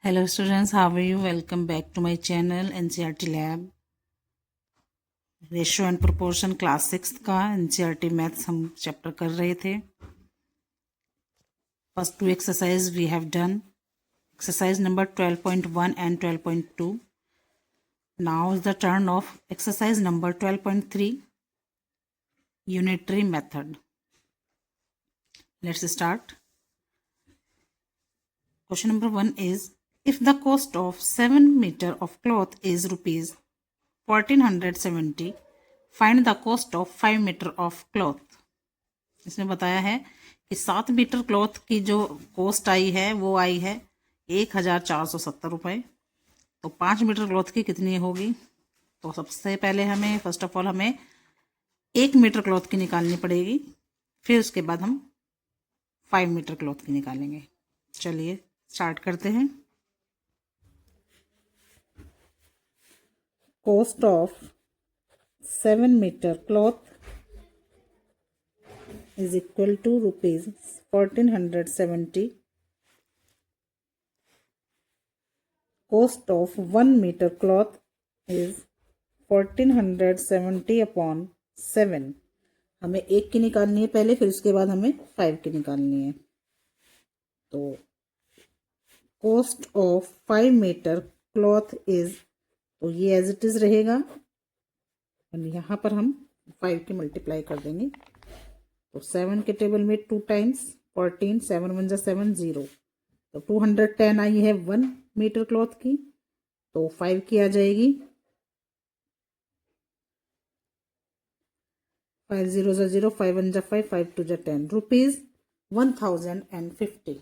Hello students, how are you? Welcome back to my channel NCERT Lab. Ratio and proportion class 6 का NCERT maths हम chapter कर रहे थे. First two exercise we have done. Exercise number 12.1 and 12.2. Now is the turn of exercise number 12.3, unitary method. Let's start. Question number 1 is, if the cost of 7 meter of cloth is rupees 1470, find the cost of 5 metre of cloth. इसमें बताया है कि 7 metre cloth की जो cost आई है वो आई है 1470 रुपये. तो 5 मीटर क्लॉथ की कितनी होगी? तो सबसे पहले हमें फर्स्ट ऑफ ऑल हमें 1 मीटर क्लॉथ की निकालनी पड़ेगी, फिर उसके बाद हम 5 मीटर क्लॉथ की निकालेंगे. चलिए स्टार्ट करते हैं. Cost of 7 meter cloth is equal to rupees 1470. Cost of 1 meter cloth is 1470 upon 7. हमें 1 की निकालनी है पहले, फिर उसके बाद हमें 5 की निकालनी है. तो cost of 5 meter cloth is, तो ये एज इट इज रहेगा और यहाँ पर हम 5 की मल्टीप्लाई कर देंगे. तो 7 के टेबल में 2 टाइम्स 14, 7 1 जा 7 0. तो 210 आई है 1 मीटर क्लॉथ की. तो 5 की आ जाएगी 5 0 जा 0, 5 1 जा 5, 5 2 जा 10, rupees 1050.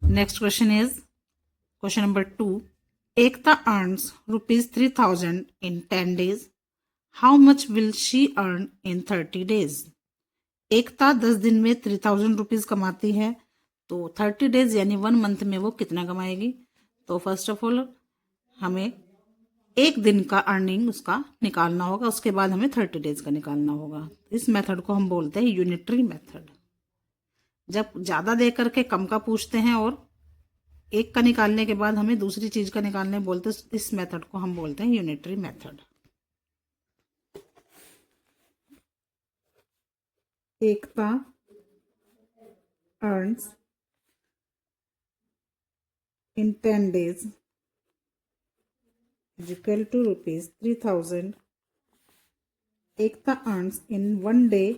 Next question is question number 2. Ekta earns rupees 3000 in 10 days. How much will she earn in 30 days? एकता 10 दिन में 3000 रुपीज कमाती है, तो 30 डेज यानी 1 मंथ में वो कितना कमाएगी? तो फर्स्ट ऑफ ऑल हमें एक दिन का अर्निंग उसका निकालना होगा, उसके बाद हमें 30 डेज का निकालना होगा. इस मेथड को हम बोलते हैं यूनिटरी मेथड. जब ज़्यादा दे करके कम का पूछते हैं और एक का निकालने के बाद हमें दूसरी चीज का निकालने बोलते, इस मेथड को हम बोलते हैं unitary method. Ekta earns in 10 days is equal to rupees 3000. Ekta earns in 1 day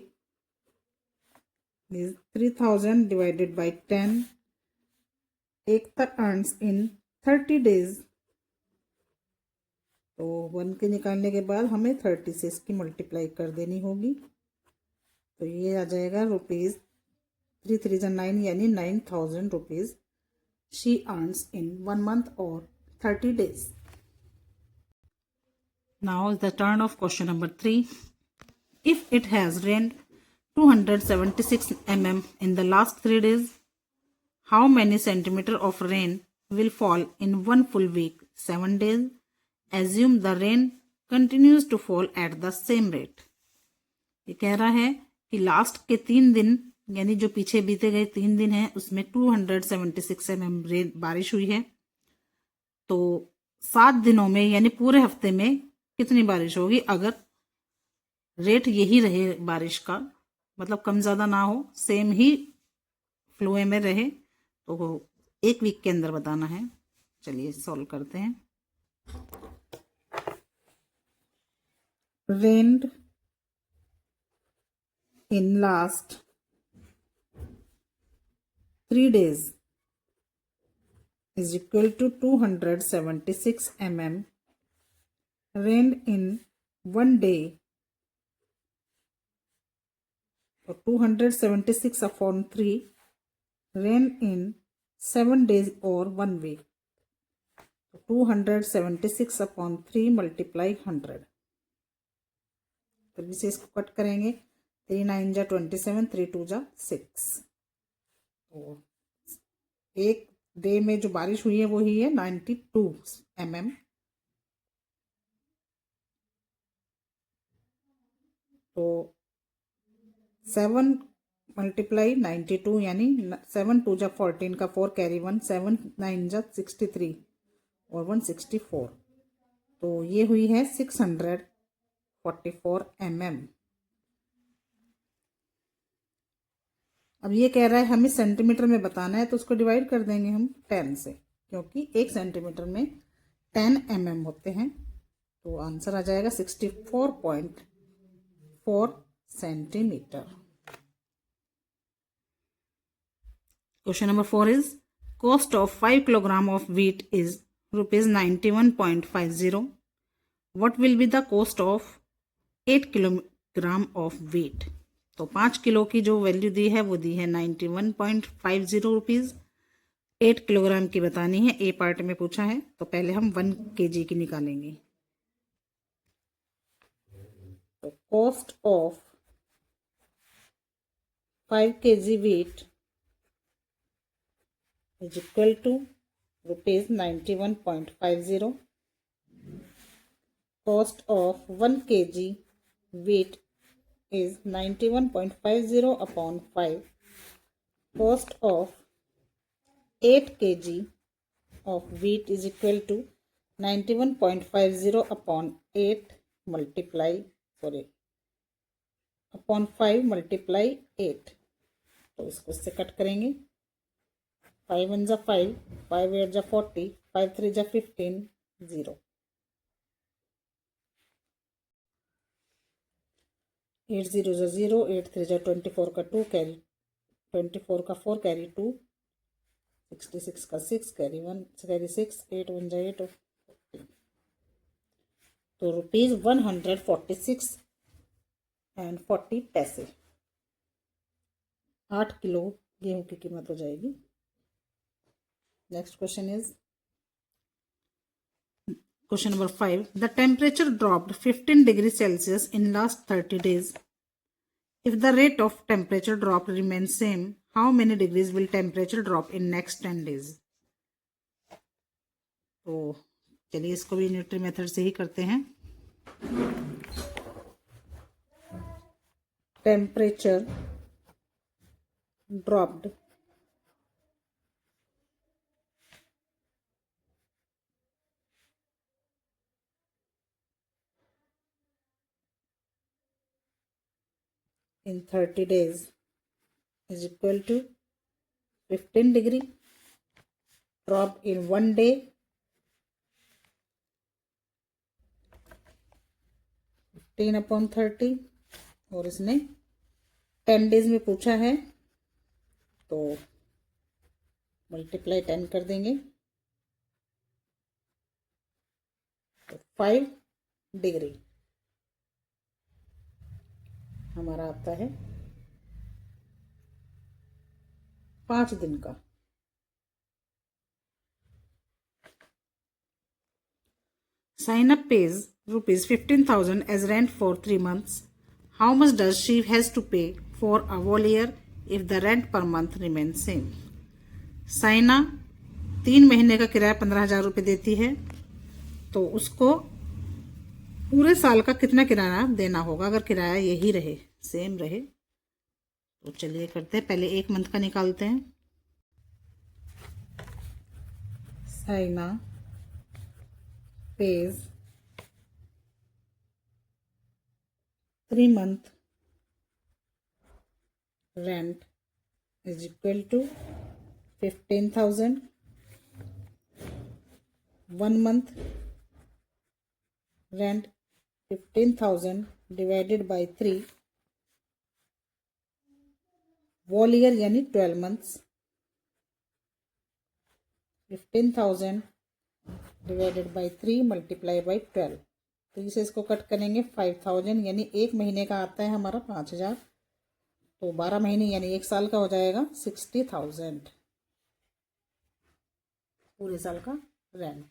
is 3000 divided by 10. Ekta earns in 30 days. तो 1 के निकालने के बाद हमें 30 से इसकी मल्टीप्लाई कर देनी होगी. तो ये आ जाएगा रुपीज 3 3 जा 9 यानी 9000 rupees she earns in 1 month और 30 days. Now is the turn off question number 3. If it has rained 276 mm in the last 3 days, how many centimeter of rain will fall in 1 full week, 7 days? Assume the rain continues to fall at the same rate. ये कह रहा है कि last के 3 दिन यानी जो पीछे बीते गए 3 दिन हैं उसमें 276 mm बारिश हुई है. तो 7 दिनों में यानी पूरे हफ्ते में कितनी बारिश होगी अगर रेट यही रहे बारिश का, मतलब कम ज़्यादा ना हो, सेम ही फ्लो में रहे. तो 1 वीक के अंदर बताना है. चलिए सॉल्व करते हैं. रेन्ड in last 3 days is equal to 276 mm. Rained in 1 day, or 276 upon 3, rain in 7 days or 1 week. 276 upon 3 multiply 100. तो इसे इसको कट करेंगे. 3 9 जा 27, 3 2 जा 6. तो एक डे में जो बारिश हुई है वो ही है 92 mm. तो 7 मल्टीप्लाई 92 यानी 7 2 जा 14 का 4 कैरी 1 7 9 जा 63 और 164, तो ये हुई है 644 mm। अब ये कह रहा है हमें सेंटीमीटर में बताना है, तो उसको डिवाइड कर देंगे हम 10 से, क्योंकि 1 सेंटीमीटर में 10 mm होते हैं, तो आंसर आ जाएगा 64.4 centimetre. Question number 4 is cost of 5 kilogram of wheat is rupees 91.50. What will be the cost of 8 kilogram of wheat? तो 5 किलो की जो वैल्यू दी है वो दी है 91.50 रुपीज़। 8 किलोग्राम की बतानी है, ए पार्ट में पूछा है, तो पहले हम 1 kg की निकालेंगे। तो cost of 5 kg wheat is equal to rupees 91.50. Cost of 1 kg wheat is 91.50 upon 5. Cost of 8 kg of wheat is equal to 91.50 upon 8 upon 5 multiply 8। तो इसको इससे कट करेंगे। 5 1 जा 5, 5 8 जा 40, 5 3 जा 15, 0। 8 0 जा 0, 8 3 जा 24 का 2 कैरी, 24 का 4 कैरी 2, 66 का 6 कैरी 1 कैरी 6, 8 1 जा 8, तो रुपीज़ 146.40। 8 किलो गेहूं की कीमत हो जाएगी। Next question is question number 5. The temperature dropped 15 degrees Celsius in last 30 days. If the rate of temperature drop remains same, how many degrees will temperature drop in next 10 days? तो चलिए इसको भी nutri method से ही करते हैं। Temperature dropped in 30 days is equal to 15 degree, drop in 1 day 15 upon 30, और इसने 10 days में पूछा है, तो मल्टीप्लाई 10 कर देंगे, तो 5 डिग्री हमारा आता है 5 दिन का। Saina pays rupees 15,000 as rent for 3 months. How much does she has to pay for a whole year if the rent per month remains same? Saina 3 महीने का किराया 15,000 रुपये देती है, तो उसको पूरे साल का कितना किराया देना होगा अगर किराया यही रहे, सेम रहे? तो चलिए करते हैं, पहले 1 मंथ का निकालते हैं। Saina pays 3 month rent is equal to 15,000. 1 month rent 15,000 divided by 3, whole year यानी 12 months, 15,000 divided by 3 multiply by 12, तो इसे इसको कट करेंगे 5,000 यानी 1 महीने का आता है हमारा 5,000, तो 12 महीने यानी 1 साल का हो जाएगा 60,000 पूरे साल का रेंट।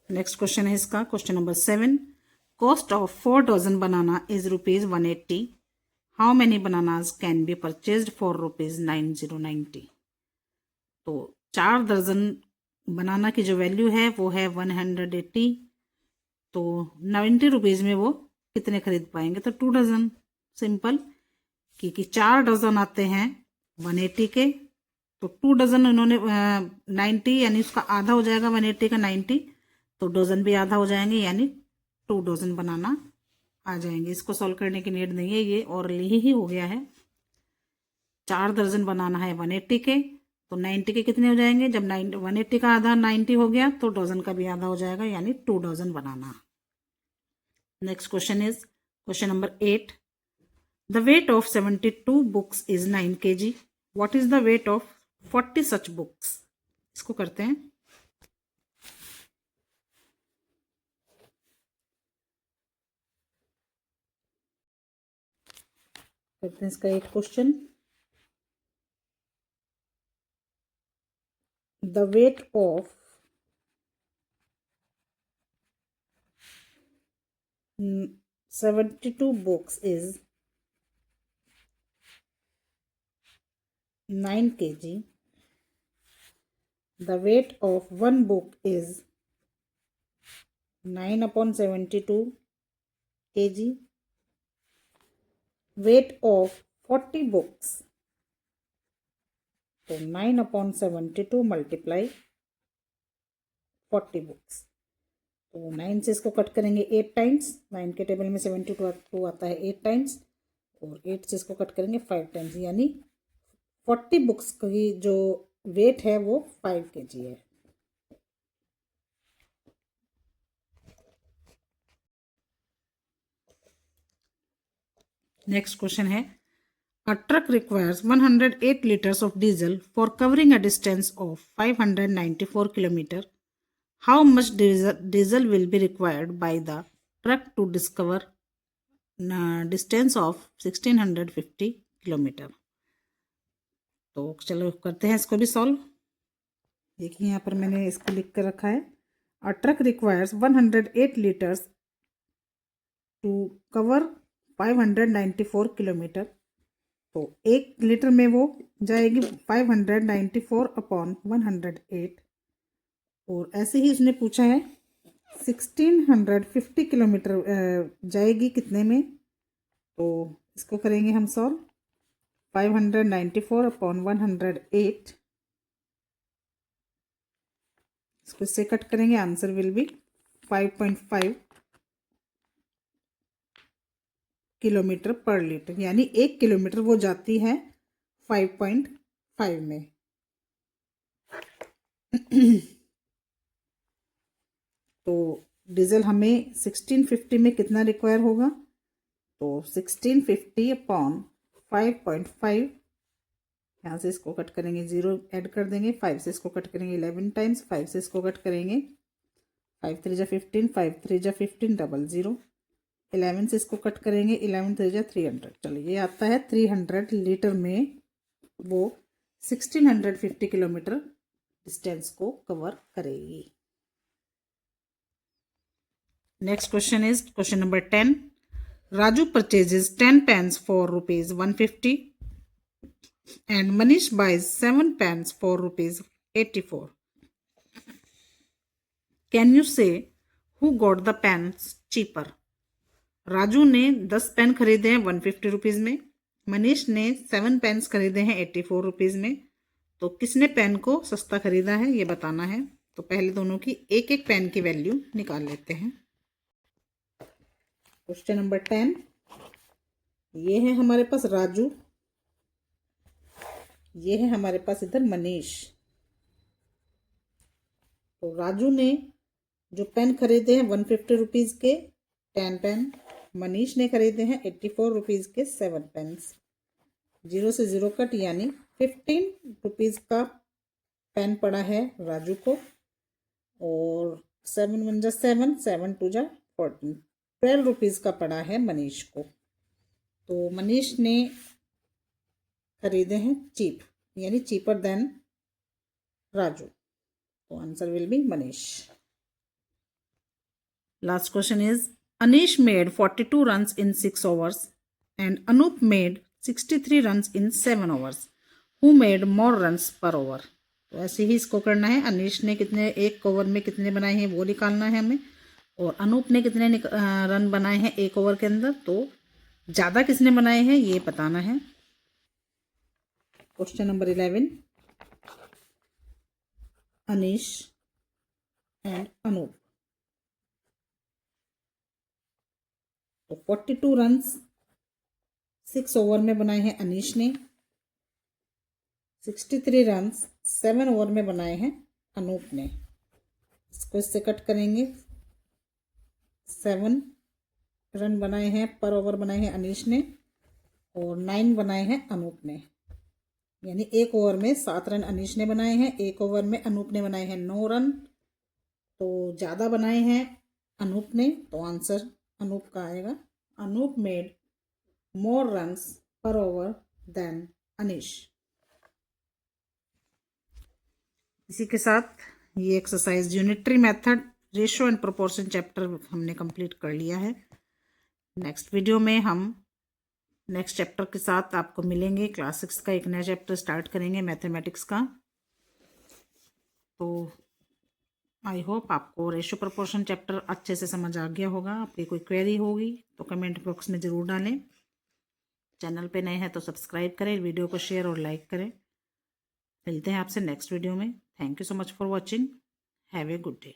नेक्स्ट क्वेश्चन है इसका, question number 7। Cost of 4 dozen banana is rupees 180. How many bananas can be purchased for rupees 9090? तो 4 दर्जन बनाना की जो वैल्यू है वो है 180, तो 90 रुपीज़ में वो कितने खरीद पाएंगे? तो 2 डजन। सिंपल, क्योंकि 4 डजन आते हैं 180 के, तो 2 डजन उन्होंने 90 यानी उसका आधा हो जाएगा 180 का 90, तो डजन भी आधा हो जाएंगे यानी 2 डजन बनाना आ जाएंगे। इसको सॉल्व करने की नीड नहीं है, ये ओरली ही हो गया है। 4 दर्जन बनाना है 180 के, तो 90 के कितने हो जाएंगे? जब 180 का आधा 90 हो गया तो डजन का भी आधा हो जाएगा यानी 2 dozen banana. Next question is question number 8। The weight of 72 books is 9 kg। What is the wait of 40 such books? इसको करते हैं। इसका एक क्वेश्चन। द weight of 72 books is 9 kg. The weight of one book is 9/72 kg. Weight of 40 books, तो 9/72 multiply 40 books, तो 9 से इसको कट करेंगे 8 टाइम्स। 9 के टेबल में 72 आता है 8 टाइम्स, और 8 से इसको कट करेंगे 5 टाइम्स, यानी 40 बुक्स की जो वेट है वो 5 kg है। नेक्स्ट क्वेश्चन है, a truck requires 108 liters of diesel for covering a distance of 594 kilometer. How much diesel will be required by the truck to discover distance of 1650 kilometer? तो चलो करते हैं इसको भी सॉल्व। देखिए यहाँ पर मैंने इसको लिख कर रखा है, a truck requires 108 liters to cover 594 kilometre, तो 1 लीटर में वो जाएगी 594/108, और ऐसे ही उसने पूछा है 1650 किलोमीटर जाएगी कितने में, तो इसको करेंगे हम सॉल्व। 594/108, इसको इससे कट करेंगे, आंसर विल बी 5.5 किलोमीटर पर लीटर, यानी 1 किलोमीटर वो जाती है 5.5 में। तो डीजल हमें 1650 में कितना रिक्वायर होगा, तो 1650/5.5, यहाँ से इसको कट करेंगे 0 ऐड कर देंगे, 5 से इसको कट करेंगे 11 टाइम्स, 5 से इसको कट करेंगे 5 3 जा 15, 5 3 जा 15, 00, 11 से इसको कट करेंगे 11 3 जा 300। चलिए ये आता है 300 लीटर में वो 1650 किलोमीटर डिस्टेंस को कवर करेगी। Next question is question number 10। Raju purchases 10 pens for ₹150 and Manish buys 7 pens for ₹84. Can you say who got the pens cheaper? Raju ने 10 पेन खरीदे हैं 150 रुपीज़ में, मनीष ने 7 पेन्स खरीदे हैं 84 रुपीज़ में, तो किसने पेन को सस्ता खरीदा है ये बताना है। तो पहले दोनों की एक एक पेन की वैल्यू निकाल लेते हैं। क्वेश्चन नंबर 10, ये है हमारे पास राजू, ये है हमारे पास इधर मनीष। तो राजू ने जो पेन खरीदे हैं 150 रुपीज़ के 10 पेन, मनीष ने खरीदे हैं 84 रुपीज़ के 7 पेन्स। 0 से 0 कट, यानी 15 रुपीज़ का पेन पड़ा है राजू को, और 7 1 जा 7, 7 2 जा 14, 12 रुपीज़ का पड़ा है मनीष को। तो मनीष ने खरीदे हैं चीप, यानी चीपर देन राजू, तो answer will be Manish. Last question is Anish made 42 runs in 6 hours and Anup made 63 runs in 7 hours. Who made more runs per over? तो ऐसे ही इसको करना है। अनीश ने कितने एक ओवर में कितने बनाए हैं वो निकालना है हमें, और अनूप ने कितने रन बनाए हैं एक ओवर के अंदर, तो ज़्यादा किसने बनाए हैं ये बताना है। Question number 11, Anish and Anup. तो 42 रन्स 6 ओवर में बनाए हैं अनीश ने, 63 रन्स 7 ओवर में बनाए हैं अनूप ने। इसको इससे कट करेंगे। 7 रन बनाए हैं पर ओवर बनाए हैं अनीश ने और 9 बनाए हैं अनूप ने। यानी एक ओवर में 7 रन अनीश ने बनाए हैं, एक ओवर में अनूप ने बनाए हैं 9 रन। तो ज़्यादा बनाए हैं अनूप ने, तो आंसर अनूप का आएगा। अनूप मेड मोर रन्स पर ओवर देन अनीश। इसी के साथ ये exercise unitary method, ratio and proportion chapter हमने कंप्लीट कर लिया है। नेक्स्ट वीडियो में हम नेक्स्ट चैप्टर के साथ आपको मिलेंगे। क्लास 6 का एक नया चैप्टर स्टार्ट करेंगे मैथमेटिक्स का। तो आई होप आपको रेशियो प्रोपोर्शन चैप्टर अच्छे से समझ आ गया होगा। आपकी कोई क्वेरी होगी तो कमेंट बॉक्स में ज़रूर डालें। चैनल पे नए हैं तो सब्सक्राइब करें, वीडियो को शेयर और लाइक करें। मिलते हैं आपसे नेक्स्ट वीडियो में। Thank you so much for watching. Have a good day.